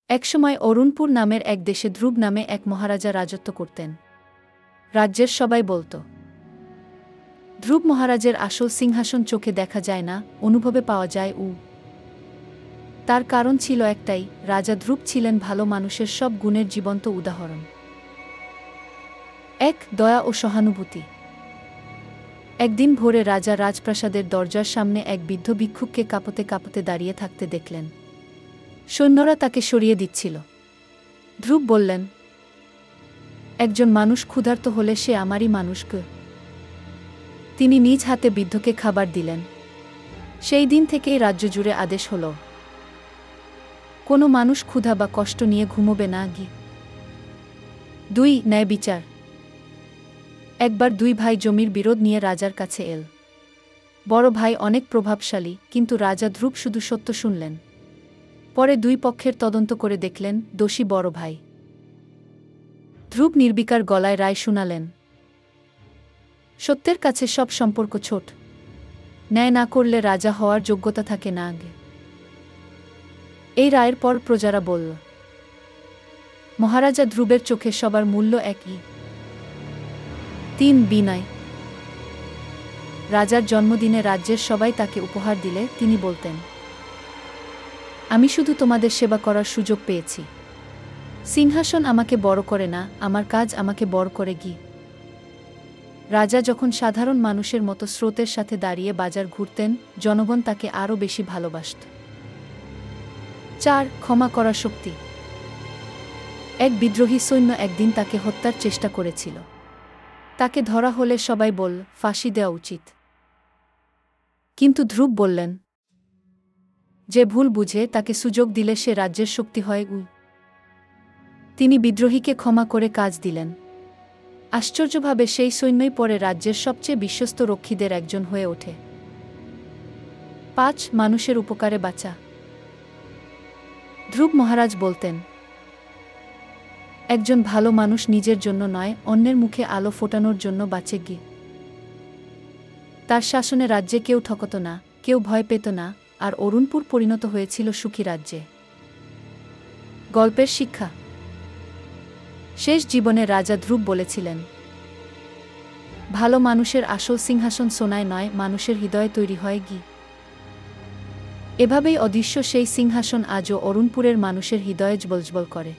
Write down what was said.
একসময় অরুণপুর নামের এক দেশে ধ্রুব নামে এক মহারাজা রাজত্ব করতেন। রাজ্যের সবাই বলত, ধ্রুব মহারাজের আসল সিংহাসন চোখে দেখা যায় না, অনুভবে পাওয়া যায়। তার কারণ ছিল একটাই, রাজা ধ্রুব ছিলেন ভালো মানুষের সব গুণের জীবন্ত উদাহরণ। এক, দয়া ও সহানুভূতি। একদিন ভোরে রাজা রাজপ্রাসাদের দরজার সামনে এক বৃদ্ধ ভিক্ষুককে কাঁপতে কাঁপতে দাঁড়িয়ে থাকতে দেখলেন। সৈন্যরা তাকে সরিয়ে দিচ্ছিল। ধ্রুব বললেন, একজন মানুষ ক্ষুধার্ত হলে সে আমারই মানুষ। তিনি নিজ হাতে বৃদ্ধকে খাবার দিলেন। সেই দিন থেকেই রাজ্য জুড়ে আদেশ হল, কোনো মানুষ ক্ষুধা বা কষ্ট নিয়ে ঘুমোবে না। 2, ন্যায় বিচার। একবার দুই ভাই জমির বিরোধ নিয়ে রাজার কাছে এল। বড় ভাই অনেক প্রভাবশালী, কিন্তু রাজা ধ্রুব শুধু সত্য শুনলেন। পরে দুই পক্ষের তদন্ত করে দেখলেন দোষী বড় ভাই। ধ্রুব নির্বিকার গলায় রায় শুনালেন, সত্যের কাছে সব সম্পর্ক ছোট, ন্যায় না করলে রাজা হওয়ার যোগ্যতা থাকে না। এই রায়ের পর প্রজারা বলল, মহারাজা ধ্রুবের চোখে সবার মূল্য একই। 3, বিনয়। রাজার জন্মদিনে রাজ্যের সবাই তাকে উপহার দিলে তিনি বলতেন, আমি শুধু তোমাদের সেবা করার সুযোগ পেয়েছি। সিংহাসন আমাকে বড় করে না, আমার কাজ আমাকে বড় করে। রাজা যখন সাধারণ মানুষের মতো স্রোতের সাথে দাঁড়িয়ে বাজার ঘুরতেন, জনগণ তাকে আরও বেশি ভালোবাসত। 4, ক্ষমা করার শক্তি। এক বিদ্রোহী সৈন্য একদিন তাকে হত্যার চেষ্টা করেছিল। তাকে ধরা হলে সবাই বলল, ফাঁসি দেওয়া উচিত। কিন্তু ধ্রুব বললেন, যে ভুল বুঝে তাকে সুযোগ দিলে সে রাজ্যের শক্তি হয়। তিনি বিদ্রোহীকে ক্ষমা করে কাজ দিলেন। আশ্চর্যভাবে সেই সৈন্যই পরে রাজ্যের সবচেয়ে বিশ্বস্ত রক্ষীদের একজন হয়ে ওঠে। 5, মানুষের উপকারে বাঁচা। ধ্রুব মহারাজ বলতেন, একজন ভালো মানুষ নিজের জন্য নয়, অন্যের মুখে আলো ফোটানোর জন্য বাঁচে। তার শাসনে রাজ্যে কেউ ঠকত না, কেউ ভয় পেত না, আর অরুণপুর পরিণত হয়েছিল সুখী রাজ্যে। গল্পের শিক্ষা। শেষ জীবনে রাজা ধ্রুব বলেছিলেন, ভালো মানুষের আসল সিংহাসন সোনায় নয়, মানুষের হৃদয়ে তৈরি হয়। এভাবেই অদৃশ্য সেই সিংহাসন আজও অরুণপুরের মানুষের হৃদয়ে জ্বলজ্বল করে।